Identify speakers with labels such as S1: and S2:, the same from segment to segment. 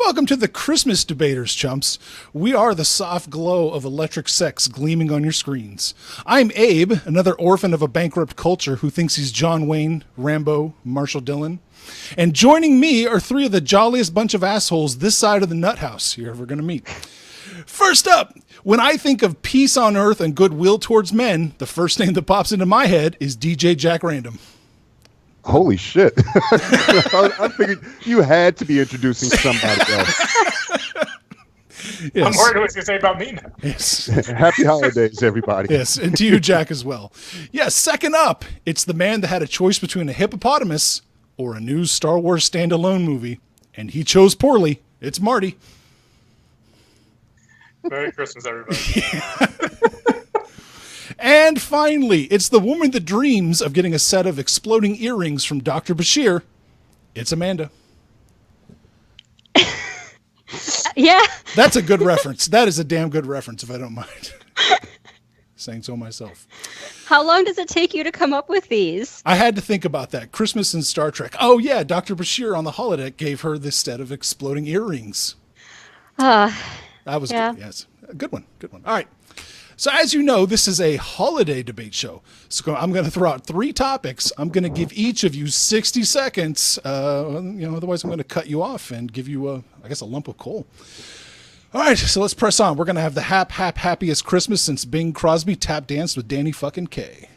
S1: Welcome to the Christmas Debaters, chumps. We are the soft glow of electric sex gleaming on your screens. I'm Abe, another orphan of a bankrupt culture who thinks he's John Wayne, Rambo, Marshall Dillon. And joining me are three of the jolliest bunch of assholes this side of the nut house you're ever going to meet. First up, when I think of peace on earth and goodwill towards men, the first name that pops into my head is DJ Jack Random.
S2: Holy shit. I figured you had to be introducing somebody else.
S3: Yes. I'm worried what he's going to say about me now.
S1: Yes.
S2: Happy holidays, everybody.
S1: Yes, and to you, Jack, as well. Yes, second up, it's the man that had a choice between a hippopotamus or a new Star Wars standalone movie, and he chose poorly. It's Marty.
S3: Merry Christmas, everybody.
S1: And finally, it's the woman that dreams of getting a set of exploding earrings from Dr. Bashir. It's Amanda.
S4: Yeah.
S1: That's a good reference. That is a damn good reference, if I don't mind saying so myself.
S4: How long does it take you to come up with these?
S1: I had to think about that. Christmas and Star Trek. Oh, yeah, Dr. Bashir on the holodeck gave her this set of exploding earrings. That was good. Yes. A good one. Good one. All right. So as you know, this is a holiday debate show. So I'm going to throw out three topics. I'm going to give each of you 60 seconds. Otherwise I'm going to cut you off and give you, a lump of coal. All right, so let's press on. We're going to have the happiest Christmas since Bing Crosby tap danced with Danny fucking Kaye.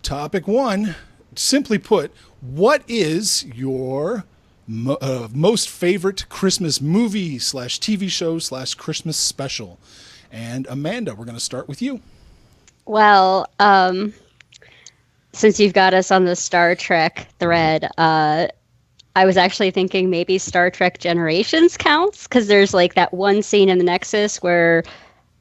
S1: Topic one. Simply put, what is your most favorite Christmas movie / TV show / Christmas special? And Amanda, we're going to start with you.
S4: Well, since you've got us on the Star Trek thread, I was actually thinking maybe Star Trek Generations counts, because there's like that one scene in the Nexus where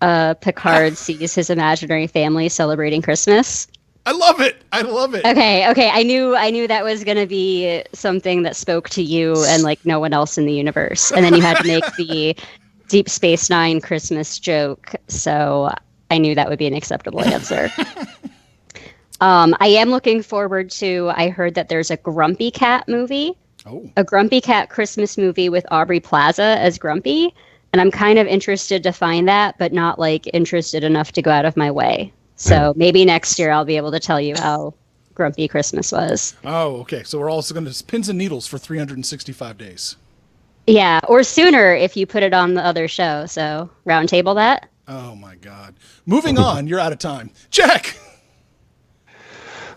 S4: Picard sees his imaginary family celebrating Christmas.
S1: I love it. I love it.
S4: Okay. I knew that was going to be something that spoke to you and like no one else in the universe. And then you had to make the Deep Space Nine Christmas joke. So I knew that would be an acceptable answer. I am looking forward to, I heard that there's a Grumpy Cat movie.
S1: Oh. A
S4: Grumpy Cat Christmas movie with Aubrey Plaza as Grumpy. And I'm kind of interested to find that, but not like interested enough to go out of my way. So maybe next year I'll be able to tell you how grumpy Christmas was.
S1: Oh, okay. So we're also going to pins and needles for 365 days.
S4: Yeah, or sooner if you put it on the other show. So round table that.
S1: Oh, my God. Moving on. You're out of time. Jack!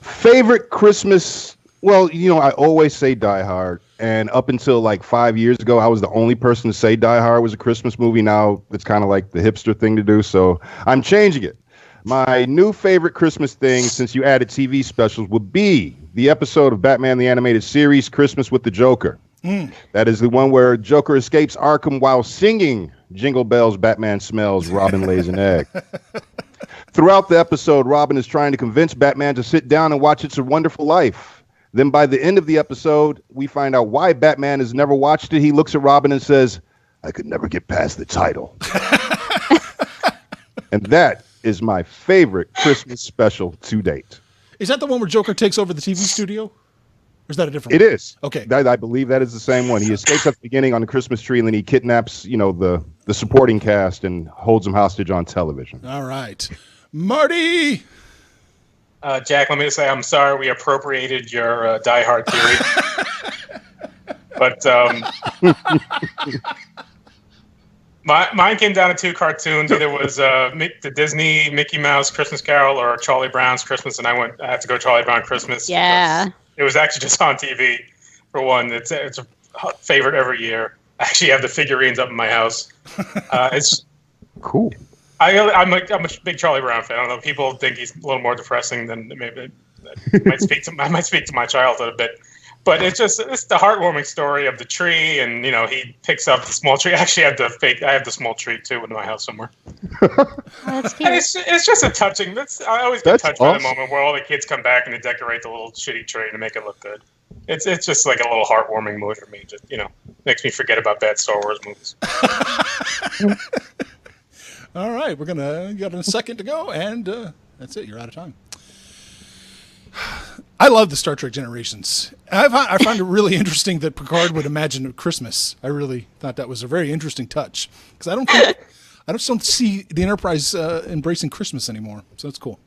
S2: Favorite Christmas... Well, I always say Die Hard. And up until like 5 years ago, I was the only person to say Die Hard was a Christmas movie. Now it's kind of like the hipster thing to do. So I'm changing it. My new favorite Christmas thing, since you added TV specials, would be the episode of Batman the Animated Series, Christmas with the Joker. That is the one where Joker escapes Arkham while singing Jingle Bells, Batman Smells, Robin Lays an Egg. Throughout the episode, Robin is trying to convince Batman to sit down and watch It's a Wonderful Life. Then by the end of the episode, we find out why Batman has never watched it. He looks at Robin and says, "I could never get past the title." And that is my favorite Christmas special to date.
S1: Is that the one where Joker takes over the TV studio? Or is that a different one?
S2: It is.
S1: Okay.
S2: I believe that is the same one. He escapes at the beginning on the Christmas tree, and then he kidnaps, the supporting cast and holds them hostage on television.
S1: All right. Marty!
S3: Jack, let me just say I'm sorry we appropriated your Die Hard theory. But mine came down to two cartoons. Either was the Disney Mickey Mouse Christmas Carol or Charlie Brown's Christmas, and I had to go Charlie Brown Christmas.
S4: Yeah.
S3: It was actually just on TV, for one. It's a favorite every year. I actually have the figurines up in my house. It's
S2: cool.
S3: I'm a big Charlie Brown fan. I don't know. People think he's a little more depressing than maybe. I might speak to my childhood a bit. But it's the heartwarming story of the tree, and he picks up the small tree. Actually, I have the small tree too in my house somewhere.
S4: That's cute.
S3: And it's just a touching. I always get touched by the moment where all the kids come back and they decorate the little shitty tree to make it look good. It's just like a little heartwarming mood for me. Just makes me forget about bad Star Wars movies.
S1: All right, you got a second to go, and that's it. You're out of time. I love the Star Trek Generations. I find it really interesting that Picard would imagine a Christmas. I really thought that was a very interesting touch because I just don't see the Enterprise embracing Christmas anymore. So that's cool.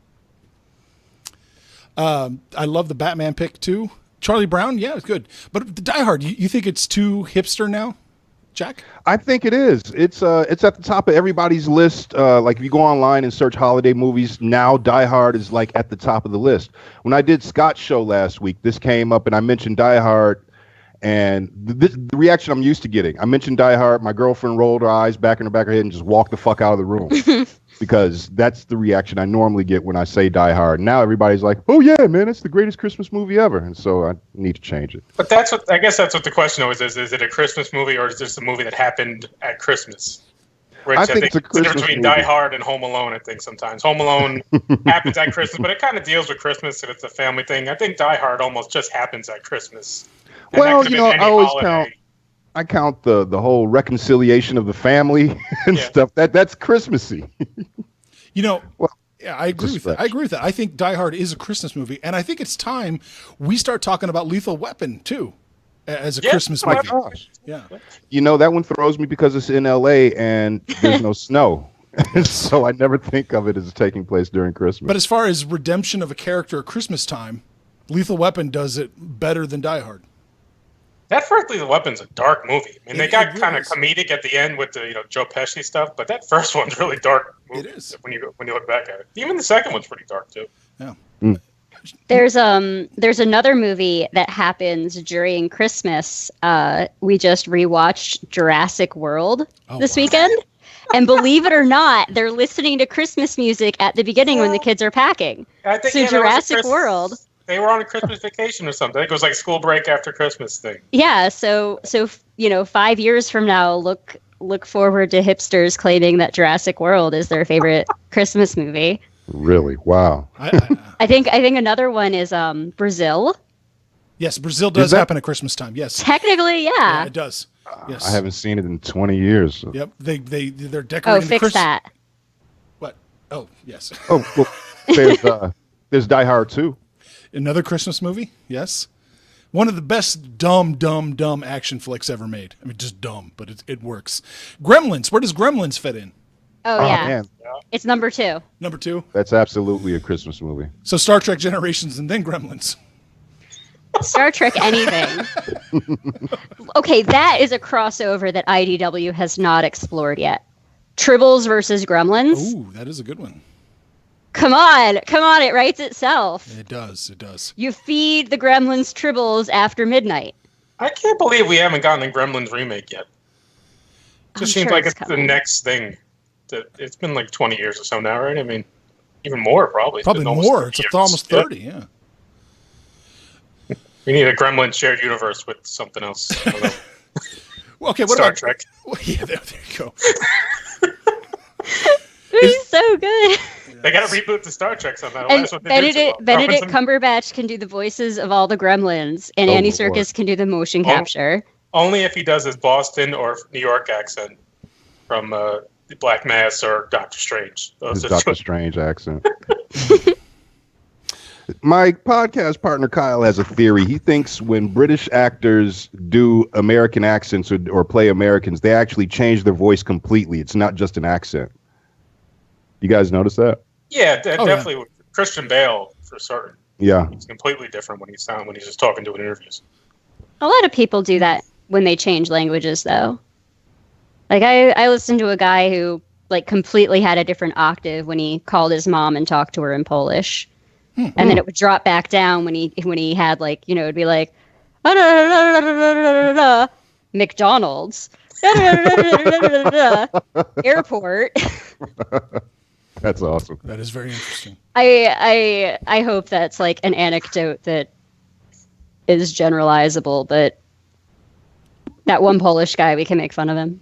S1: I love the Batman pick too. Charlie Brown, yeah, it's good. But the Die Hard, you think it's too hipster now, Jack? I
S2: think it is. It's at the top of everybody's list. Like if you go online and search holiday movies now, Die Hard is like at the top of the list. When I did Scott's show last week, this came up and I mentioned Die Hard, and the reaction I'm used to getting. I mentioned Die Hard. My girlfriend rolled her eyes back in the back of her head and just walked the fuck out of the room. Because that's the reaction I normally get when I say Die Hard. Now everybody's like, "Oh yeah, man, it's the greatest Christmas movie ever," and so I need to change it.
S3: But I guess that's what the question always is: is it a Christmas movie or is this a movie that happened at Christmas? Which I think it's a Christmas between movie. Die Hard and Home Alone. I think sometimes Home Alone happens at Christmas, but it kind of deals with Christmas if it's a family thing. I think Die Hard almost just happens at Christmas. And
S2: well, I always count the whole reconciliation of the family and stuff. That's Christmassy.
S1: Well, yeah, I agree with that. I think Die Hard is a Christmas movie, and I think it's time we start talking about Lethal Weapon too as a Christmas movie.
S2: Oh my gosh. Yeah. That one throws me because it's in LA and there's no snow. So I never think of it as taking place during Christmas.
S1: But as far as redemption of a character at Christmas time, Lethal Weapon does it better than Die Hard.
S3: That first Lethal Weapon's a dark movie. I mean, they got kind of comedic at the end with the Joe Pesci stuff, but that first one's really dark movie. It is when you look back at it. Even the second one's pretty dark too.
S1: Yeah.
S4: There's another movie that happens during Christmas. We just rewatched Jurassic World this weekend. And believe it or not, they're listening to Christmas music at the beginning when the kids are packing.
S3: I think,
S4: so Jurassic World.
S3: They were on a Christmas vacation or something. I think it was like school break after Christmas thing.
S4: Yeah, so 5 years from now, look forward to hipsters claiming that Jurassic World is their favorite Christmas movie.
S2: Really? Wow.
S4: I think another one is Brazil.
S1: Yes, Brazil does happen at Christmas time. Yes.
S4: Technically, yeah.
S1: It does. Yes.
S2: I haven't seen it in 20 years. So.
S1: Yep. They're decorating.
S4: Oh, fix that.
S1: What? Oh, yes.
S2: Oh, well, there's Die Hard 2.
S1: Another Christmas movie, yes. One of the best dumb action flicks ever made. I mean, just dumb, but it works. Gremlins. Where does Gremlins fit in?
S4: Oh, yeah.
S2: Man.
S4: It's number 2.
S1: Number 2?
S2: That's absolutely a Christmas movie.
S1: So Star Trek Generations and then Gremlins.
S4: Star Trek anything. Okay, that is a crossover that IDW has not explored yet. Tribbles versus Gremlins.
S1: Ooh, that is a good one.
S4: Come on, it writes itself.
S1: It does.
S4: You feed the Gremlins Tribbles after midnight.
S3: I can't believe we haven't gotten a Gremlins remake yet. It just seems like it's the next thing. It's been like 20 years or so now, right? I mean, even more probably.
S1: Probably more. It's almost 30, yeah.
S3: We need a Gremlin shared universe with something else.
S1: Well, okay, what
S3: Star
S1: about
S3: Trek?
S1: Well, yeah, there you go.
S4: It's so good.
S3: They got to reboot the Star Trek somehow.
S4: And Benedict Cumberbatch can do the voices of all the Gremlins, and Andy Serkis can do the motion capture.
S3: Only if he does his Boston or New York accent from the Black Mass or Doctor Strange.
S2: His Doctor Strange accent. My podcast partner Kyle has a theory. He thinks when British actors do American accents or play Americans, they actually change their voice completely. It's not just an accent. You guys notice that?
S3: Yeah, definitely. Yeah. Christian Bale, for certain.
S2: Yeah.
S3: He's completely different when he's just talking to it in interviews.
S4: A lot of people do that when they change languages, though. Like, I listened to a guy who, like, completely had a different octave when he called his mom and talked to her in Polish. And then it would drop back down when he had, like, it'd be like, McDonald's, airport.
S2: That's awesome.
S1: That is very interesting.
S4: I hope that's like an anecdote that is generalizable, but that one Polish guy, we can make fun of him.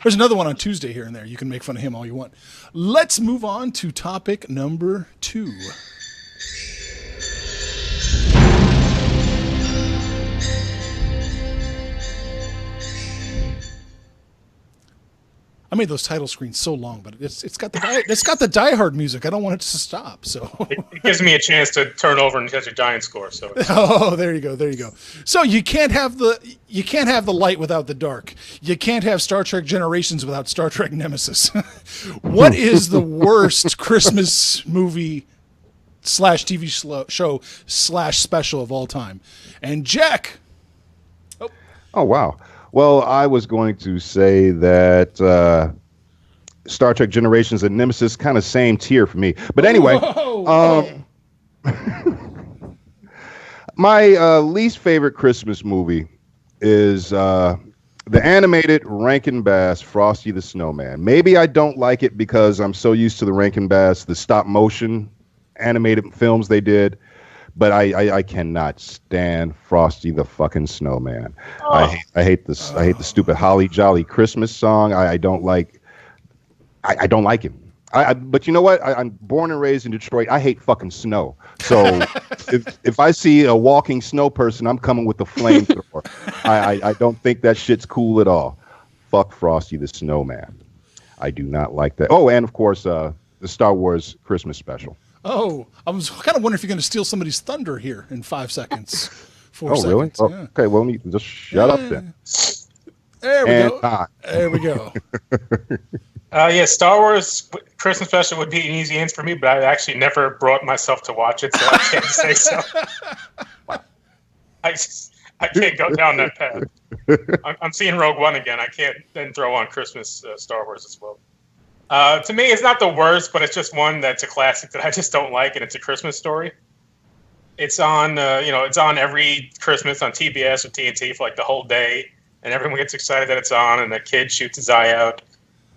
S1: There's another one on Tuesday here and there. You can make fun of him all you want. Let's move on to topic number 2. I made those title screens so long, but it's got the Die Hard music. I don't want it to stop. So
S3: it gives me a chance to turn over and catch a giant score. So
S1: there you go. So you can't have the light without the dark. You can't have Star Trek Generations without Star Trek Nemesis. What is the worst Christmas movie / TV show / special of all time? And Jack.
S2: Oh wow. Well, I was going to say that Star Trek Generations and Nemesis kind of same tier for me. But anyway, my least favorite Christmas movie is the animated Rankin Bass Frosty the Snowman. Maybe I don't like it because I'm so used to the Rankin Bass, the stop motion animated films they did. But I cannot stand Frosty the fucking Snowman. I hate this. I hate the stupid Holly Jolly Christmas song. I don't like. I don't like him. But you know what? I'm born and raised in Detroit. I hate fucking snow. So if I see a walking snow person, I'm coming with the flamethrower. I don't think that shit's cool at all. Fuck Frosty the Snowman. I do not like that. Oh, and of course, the Star Wars Christmas special.
S1: Oh, I was kind of wondering if you're going to steal somebody's thunder here in 5 seconds. 4 seconds.
S2: Really? Oh, yeah. Okay, well, just shut up then.
S1: There we go. There we go.
S3: Star Wars Christmas special would be an easy answer for me, but I actually never brought myself to watch it, so I can't say so. I can't go down that path. I'm seeing Rogue One again. I can't then throw on Christmas Star Wars as well. To me, it's not the worst, but it's just one that's a classic that I just don't like, and it's A Christmas Story. It's on, it's on every Christmas on TBS or TNT for like the whole day, and everyone gets excited that it's on, and the kid shoots his eye out,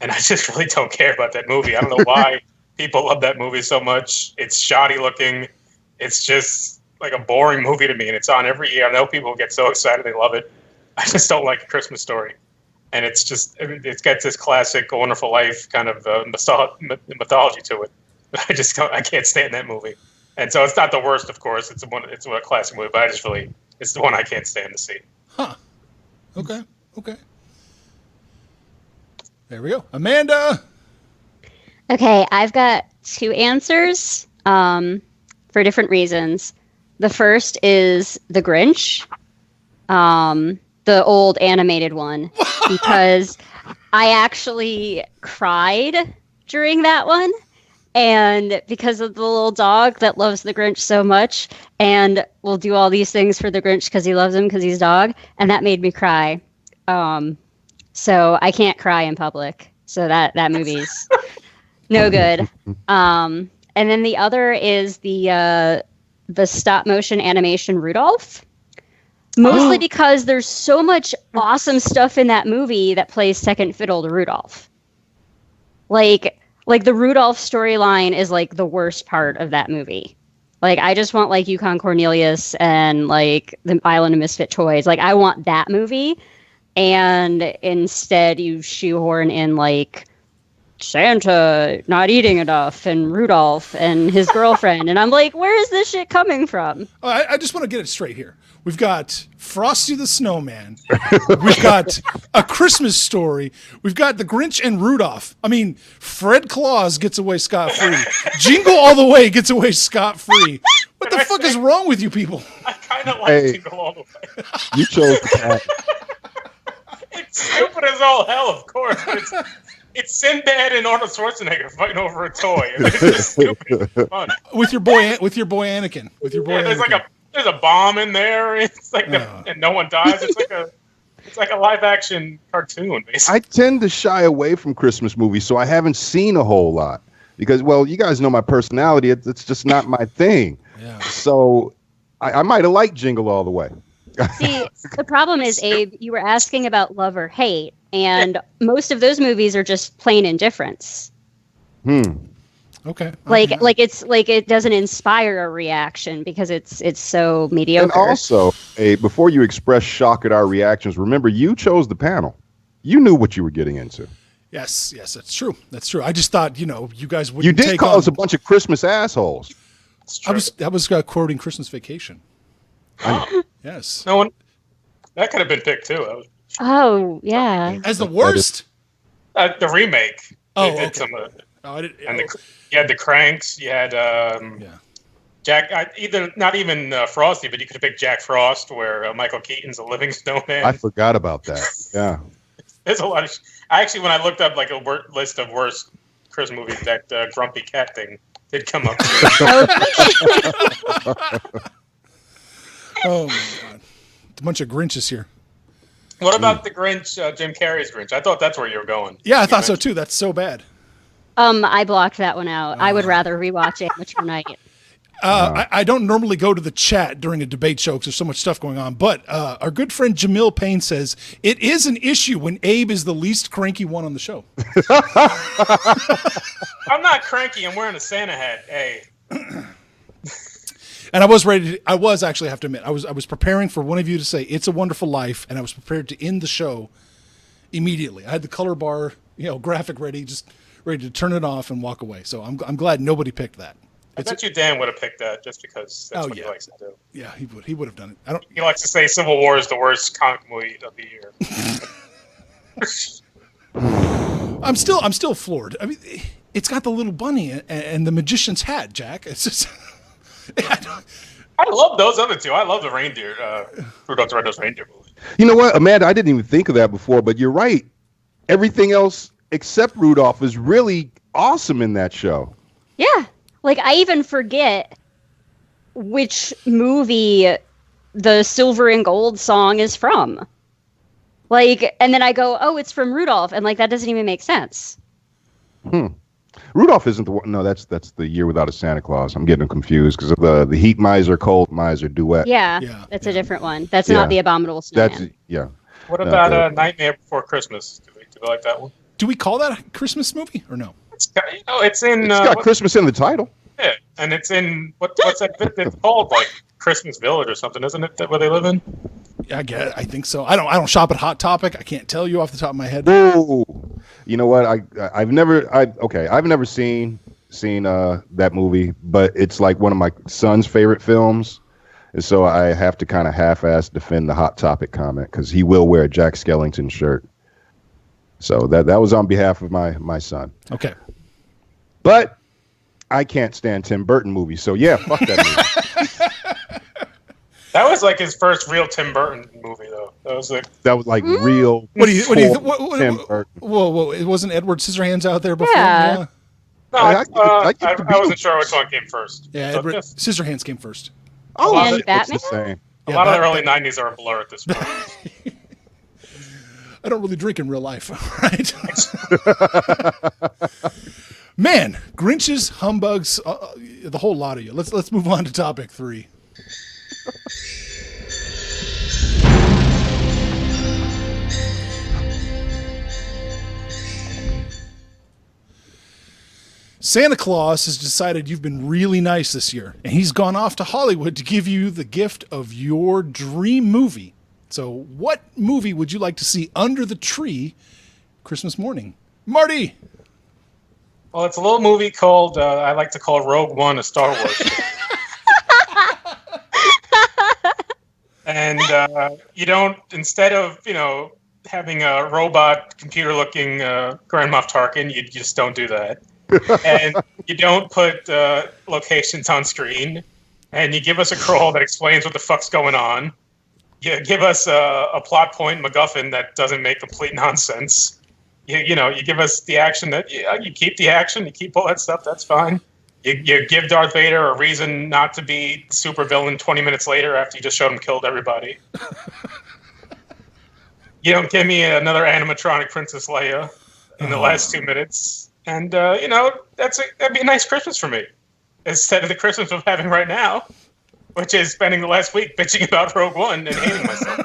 S3: and I just really don't care about that movie. I don't know why people love that movie so much. It's shoddy looking. It's just like a boring movie to me, and it's on every year. I know people get so excited they love it. I just don't like A Christmas Story. And it's got this classic A Wonderful Life kind of mythology to it. I can't stand that movie. And so it's not the worst, of course. It's a classic movie, but it's the one I can't stand to see.
S1: Huh. Okay. There we go. Amanda.
S4: Okay, I've got 2 answers for different reasons. The first is The Grinch. The old animated one, because I actually cried during that one, and because of the little dog that loves the Grinch so much and will do all these things for the Grinch because he loves him because he's dog, and that made me cry. So I can't cry in public, so that movie's no good. And then the other is the stop motion animation Rudolph. Mostly because there's so much awesome stuff in that movie that plays second fiddle to Rudolph. Like the Rudolph storyline is like the worst part of that movie. Like I just want like Yukon Cornelius and like the Island of Misfit Toys. Like I want that movie, and instead you shoehorn in like Santa not eating enough and Rudolph and his girlfriend, and I'm like, where is this shit coming from?
S1: I just want to get it straight here. We've got Frosty the Snowman. We've got A Christmas Story. We've got The Grinch and Rudolph. I mean, Fred Claus gets away scot-free. Jingle All the Way gets away scot-free. What the fuck is wrong with you people?
S3: I kind of like Jingle All the Way.
S2: You chose the path.
S3: It's stupid as all hell, of course. But it's Sinbad and Arnold Schwarzenegger fighting over a toy. It's just stupid. It's fun.
S1: With your boy Anakin.
S3: There's a bomb in there. It's like and no one dies. It's like a live action cartoon, basically.
S2: I tend to shy away from Christmas movies, so I haven't seen a whole lot because, well, you guys know my personality. It's just not my thing. Yeah. So I might have liked Jingle All the Way.
S4: See, the problem is, Abe, you were asking about love or hate, and most of those movies are just plain indifference.
S1: Okay.
S4: Like it's like it doesn't inspire a reaction because it's so mediocre.
S2: And also, before you express shock at our reactions, remember you chose the panel. You knew what you were getting into.
S1: Yes, that's true. That's true. I just thought, you guys wouldn't.
S2: You did call us a bunch of Christmas assholes.
S1: I was quoting Christmas Vacation. Yes.
S3: No one. That could have been picked too.
S4: Oh yeah.
S1: As the worst.
S3: The remake.
S1: Oh,
S3: They did
S1: okay.
S3: some of it.
S1: Oh,
S3: you had the Cranks. You had Jack. Not even Frosty, but you could have picked Jack Frost, where Michael Keaton's a living snowman.
S2: I forgot about that. Yeah.
S3: There's a lot of. Actually, when I looked up like a list of worst Christmas movies, that Grumpy Cat thing did come up.
S1: Oh my God! It's a bunch of Grinches here.
S3: What about the Grinch, Jim Carrey's Grinch? I thought that's where you were going.
S1: Yeah, I thought so too. That's so bad.
S4: I blocked that one out. I would rather rewatch Amateur Night.
S1: I don't normally go to the chat during a debate show because there's so much stuff going on, but our good friend Jamil Payne says, it is an issue when Abe is the least cranky one on the show.
S3: I'm not cranky. I'm wearing a Santa hat. Hey.
S1: And I was actually, I have to admit, I was preparing for one of you to say, It's a Wonderful Life, and I was prepared to end the show immediately. I had the color bar, graphic ready, just ready to turn it off and walk away. So I'm glad nobody picked that.
S3: I bet you Dan would have picked that just because that's what he likes to do.
S1: Yeah, he would have done it.
S3: He likes to say Civil War is the worst comic movie of the year.
S1: I'm still floored. I mean, it's got the little bunny and the magician's hat, Jack. It's just
S3: I love those other two. I love the reindeer, Rudolph the Red-Nosed Reindeer movie.
S2: You know what, Amanda? I didn't even think of that before, but you're right. Everything else except Rudolph is really awesome in that show.
S4: Yeah. Like, I even forget which movie the Silver and Gold song is from. Like, and then I go, oh, it's from Rudolph. And, like, that doesn't even make sense.
S2: Rudolph isn't the one. No, that's the Year Without a Santa Claus. I'm getting confused because of the Heat Miser, Cold Miser duet.
S4: Yeah, that's a different one. That's not the Abominable Snowman.
S3: What about Nightmare Before Christmas? Do we like that one?
S1: Do we call that a Christmas movie or no?
S3: It's got
S2: Christmas in the title.
S3: Yeah, and it's in what's that? It's called like Christmas Village or something, isn't it? Where they live in?
S1: I I think so. I don't shop at Hot Topic. I can't tell you off the top of my head.
S2: Ooh. You know what? I've never seen that movie, but it's like one of my son's favorite films, and so I have to kind of half-ass defend the Hot Topic comment because he will wear a Jack Skellington shirt. So that was on behalf of my son.
S1: Okay,
S2: but I can't stand Tim Burton movies, so yeah, fuck that movie.
S3: That was like his first real Tim Burton movie, though. That was like
S2: real.
S1: What do you Tim
S2: Burton.
S1: Whoa! It wasn't Edward Scissorhands out there before.
S4: Yeah.
S3: No, I wasn't sure which one came first.
S1: Yeah, Edward Scissorhands came first.
S2: Oh,
S4: and Batman.
S2: It's the same.
S3: A lot of the early '90s are a blur at this point.
S1: I don't really drink in real life, right? Man, Grinches, humbugs, the whole lot of you. Let's move on to topic 3. Santa Claus has decided you've been really nice this year, and he's gone off to Hollywood to give you the gift of your dream movie. So what movie would you like to see under the tree Christmas morning? Marty!
S3: Well, it's a little movie called, I like to call Rogue One a Star Wars. And you don't, instead of, having a robot computer-looking Grand Moff Tarkin, you just don't do that. And you don't put locations on screen. And you give us a crawl that explains what the fuck's going on. You give us a plot point MacGuffin that doesn't make complete nonsense. You give us the action that you keep the action, you keep all that stuff. That's fine. You give Darth Vader a reason not to be super villain 20 minutes later after you just showed him killed everybody. You don't give me another animatronic Princess Leia in the last 2 minutes, and that'd be a nice Christmas for me instead of the Christmas I'm having right now, which is spending the last week bitching about Rogue One and hating myself.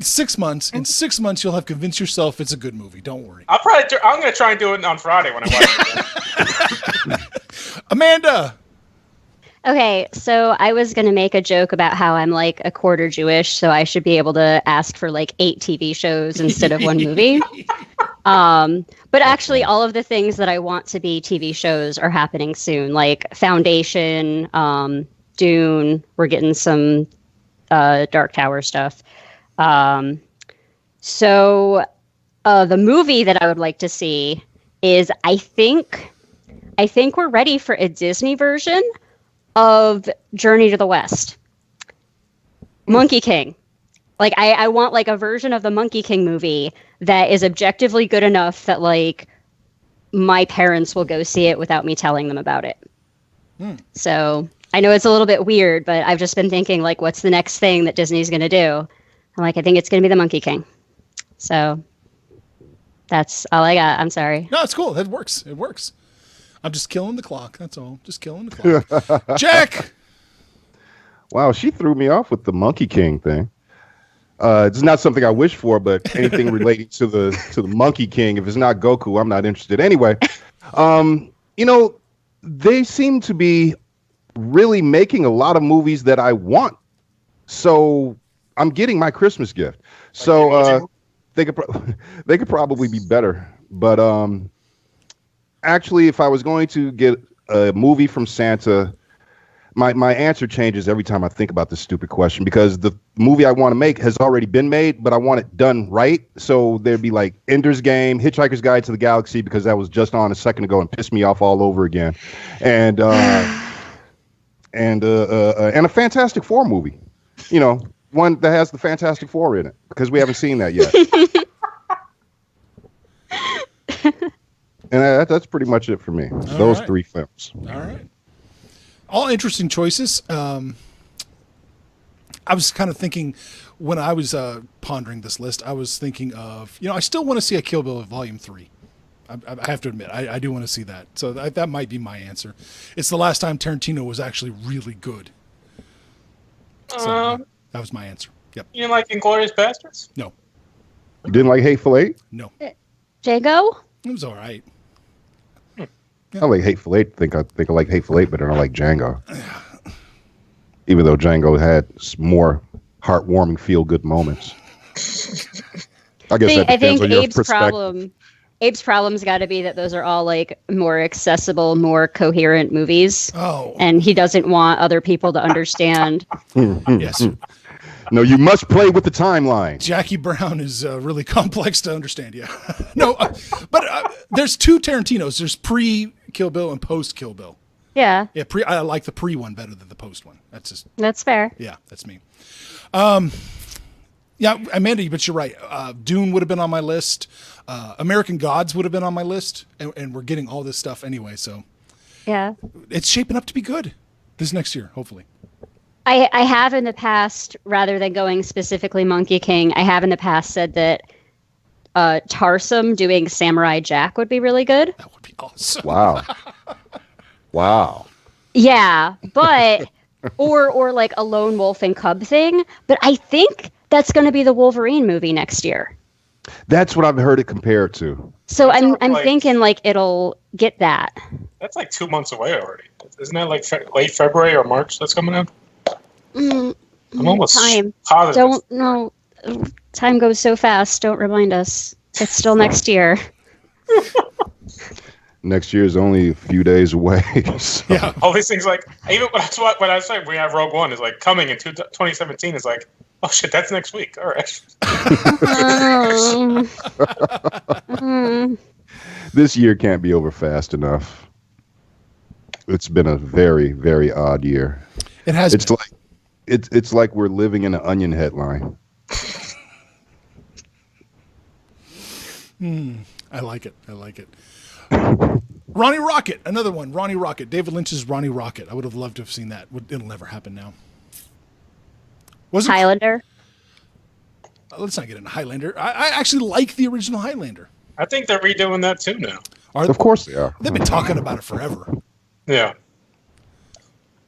S1: 6 months. In 6 months, you'll have convinced yourself it's a good movie. Don't worry.
S3: I'm going to try and do it on Friday when I watch it.
S1: Amanda.
S4: Okay, so I was going to make a joke about how I'm like a quarter Jewish, so I should be able to ask for like 8 TV shows instead of one movie. But actually, all of the things that I want to be TV shows are happening soon, like Foundation, Dune. We're getting some Dark Tower stuff. So The movie that I would like to see is I think we're ready for a Disney version of Journey to the West. Monkey King. Like I want like a version of the Monkey King movie that is objectively good enough that like my parents will go see it without me telling them about it. So I know it's a little bit weird, but I've just been thinking like, what's the next thing that Disney's going to do? I'm like, I think it's going to be the Monkey King. So that's all I got. I'm sorry.
S1: No, it's cool. It works. It works. I'm just killing the clock. That's all. Just killing the clock. Jack.
S2: Wow, she threw me off with the Monkey King thing. It's not something I wish for, but anything relating to the Monkey King, if it's not Goku, I'm not interested. Anyway, they seem to be really making a lot of movies that I want. So I'm getting my Christmas gift. So they could probably be better. But actually, if I was going to get a movie from Santa, my answer changes every time I think about this stupid question, because the movie I want to make has already been made, but I want it done right. So there'd be like Ender's Game, Hitchhiker's Guide to the Galaxy, because that was just on a second ago and pissed me off all over again, and a Fantastic Four movie, one that has the Fantastic Four in it, because we haven't seen that yet. And that's pretty much it for me. Those three films.
S1: All right. All interesting choices. I was kind of thinking when I was pondering this list, I was thinking of, I still want to see a Kill Bill Volume 3. I have to admit, I do want to see that. So that might be my answer. It's the last time Tarantino was actually really good. So that was my answer. Yep.
S3: You didn't like Inglourious Basterds?
S1: No.
S2: You didn't like Hateful Eight?
S1: No.
S4: Django?
S1: It was all right.
S2: I like Hateful Eight. I think I like Hateful Eight better than I like Django. Even though Django had more heartwarming, feel-good moments. I guess that depends on your perspective.
S4: Abe's problem's got to be that those are all like more accessible, more coherent movies.
S1: Oh.
S4: And he doesn't want other people to understand.
S1: Yes.
S2: No, you must play with the timeline.
S1: Jackie Brown is really complex to understand. Yeah. No, but there's two Tarantinos. There's pre-Kill Bill and post-Kill Bill.
S4: Yeah.
S1: Yeah. I like the pre one better than the post one.
S4: That's fair.
S1: Yeah, that's me. Yeah, Amanda, but you're right. Dune would have been on my list. American Gods would have been on my list, and we're getting all this stuff anyway. So
S4: yeah,
S1: it's shaping up to be good this next year, hopefully.
S4: I have in the past, rather than going specifically Monkey King, I have in the past said that Tarsum doing Samurai Jack would be really good.
S1: That would be awesome.
S2: Wow.
S4: Yeah, but or like a lone wolf and cub thing. But I think that's going to be the Wolverine movie next year.
S2: That's what I've heard it compared to.
S4: So I'm thinking like it'll get that.
S3: That's like 2 months away already. Isn't that like late February or March that's coming out? I'm almost positive.
S4: Don't know. Time goes so fast. Don't remind us. It's still next year.
S2: Next year is only a few days away. So.
S1: Yeah.
S3: All these things like, even when I say we have Rogue One is like coming in 2017 is like, oh shit, that's next week. All right.
S2: This year can't be over fast enough. It's been a very, very odd year.
S1: It has.
S2: It's like we're living in an Onion headline.
S1: I like it. Ronnie Rocket, another one. Ronnie Rocket, David Lynch's Ronnie Rocket. I would have loved to have seen that. It'll never happen now.
S4: Highlander.
S1: Let's not get into Highlander. I actually like the original Highlander.
S3: I think they're redoing that too now.
S2: Of course they are.
S1: They've been talking about it forever.
S3: Yeah.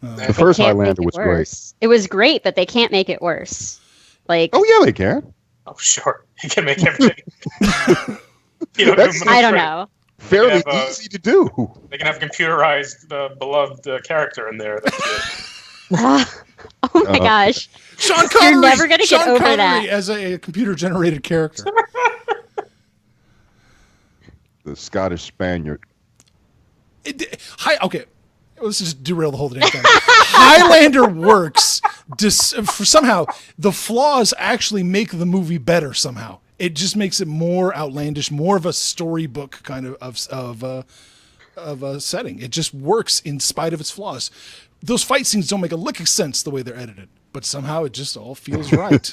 S2: The first Highlander was great.
S4: It was great, but they can't make it worse. Like,
S2: oh yeah, they can.
S3: Oh sure, you can make everything.
S4: I don't know.
S2: Fairly easy to do.
S3: They can have computerized the beloved character in there.
S4: Oh my gosh,
S1: Sean Connery.
S4: You're never gonna get over
S1: Connery
S4: that
S1: as a computer-generated character.
S2: The Scottish Spaniard.
S1: Okay. Let's just derail the whole damn thing. Highlander works. Somehow, the flaws actually make the movie better somehow. It just makes it more outlandish, more of a storybook kind of a setting. It just works in spite of its flaws. Those fight scenes don't make a lick of sense the way they're edited, but somehow it just all feels right.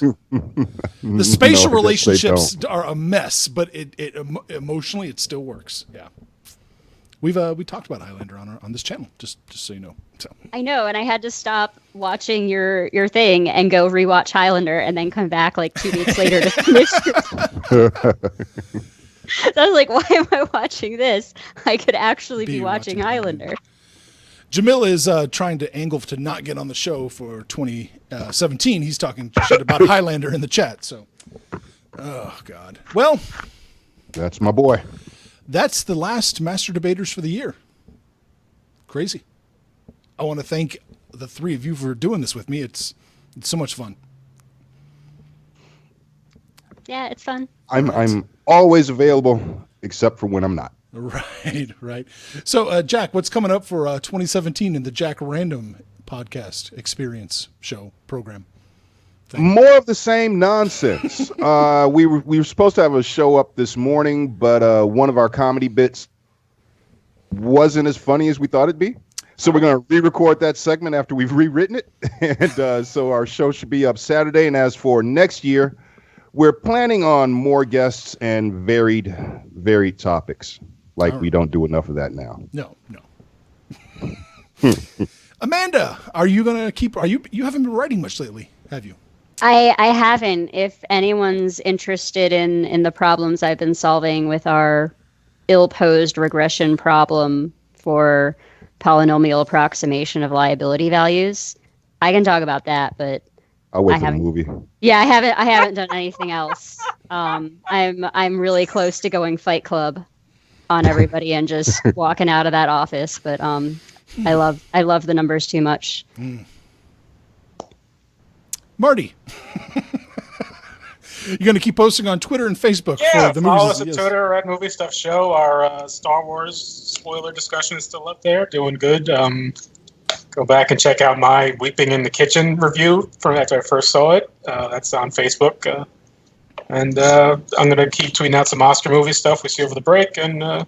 S1: The spatial relationships are a mess, but it emotionally it still works. Yeah. We talked about Highlander on this channel, just so you know. So.
S4: I know, and I had to stop watching your thing and go rewatch Highlander, and then come back like 2 weeks later to finish. So I was like, "Why am I watching this? I could actually be watching Highlander."
S1: Jamil is trying to angle to not get on the show for 2017. He's talking shit about Highlander in the chat. So, oh God. Well,
S2: that's my boy.
S1: That's the last Master Debaters for the year. Crazy. I want to thank the three of you for doing this with me. It's so much fun.
S4: Yeah, it's fun.
S2: I'm always available, except for when I'm not.
S1: Right. So, Jack, what's coming up for 2017 in the Jack Random podcast experience show program?
S2: More of the same nonsense. We were supposed to have a show up this morning, but one of our comedy bits wasn't as funny as we thought it'd be. So we're going to re-record that segment after we've rewritten it. And so our show should be up Saturday. And as for next year, we're planning on more guests and varied topics. Like we don't do enough of that now.
S1: No. Amanda, are you going to keep... You haven't been writing much lately, have you?
S4: I haven't. If anyone's interested in the problems I've been solving with our ill-posed regression problem for polynomial approximation of liability values, I can talk about that, but
S2: I'll wait for the movie.
S4: Yeah, I haven't done anything else. I'm really close to going Fight Club on everybody and just walking out of that office, but I love the numbers too much.
S1: Marty, you're going to keep posting on Twitter and Facebook
S3: for
S1: the
S3: follow
S1: movies.
S3: Us at Twitter at Movie Stuff Show. Our Star Wars spoiler discussion is still up there, doing good. Go back and check out my Weeping in the Kitchen review from after I first saw it. That's on Facebook. And I'm going to keep tweeting out some Oscar movie stuff we see over the break, and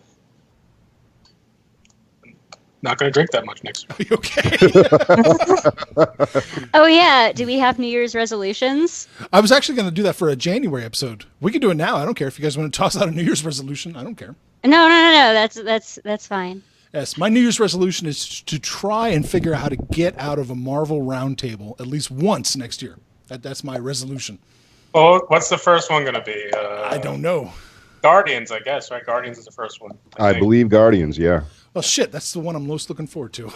S3: not going to drink that much next week.
S1: Okay.
S4: Oh, yeah. Do we have New Year's resolutions?
S1: I was actually going to do that for a January episode. We can do it now. I don't care if you guys want to toss out a New Year's resolution. I don't care.
S4: No. That's fine.
S1: Yes, my New Year's resolution is to try and figure out how to get out of a Marvel roundtable at least once next year. That's my resolution.
S3: Well, what's the first one going to be?
S1: I don't know.
S3: Guardians, I guess, right? Guardians is the first one.
S2: I believe Guardians, yeah.
S1: Well, shit, that's the one I'm most looking forward to.
S3: All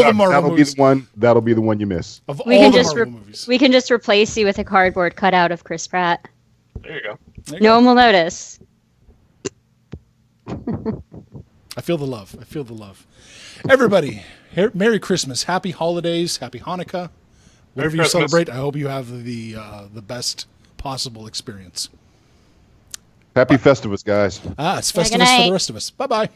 S1: the Marvel movies.
S2: That'll be the one you miss.
S1: Of all the Marvel movies.
S4: We can just replace you with a cardboard cutout of Chris Pratt.
S3: There you go.
S4: No one will notice.
S1: I feel the love. Everybody, Merry Christmas, Happy Holidays, Happy Hanukkah. Whatever you celebrate, I hope you have the best possible experience.
S2: Happy Festivus, guys.
S1: It's Festivus for the rest of us. Bye-bye.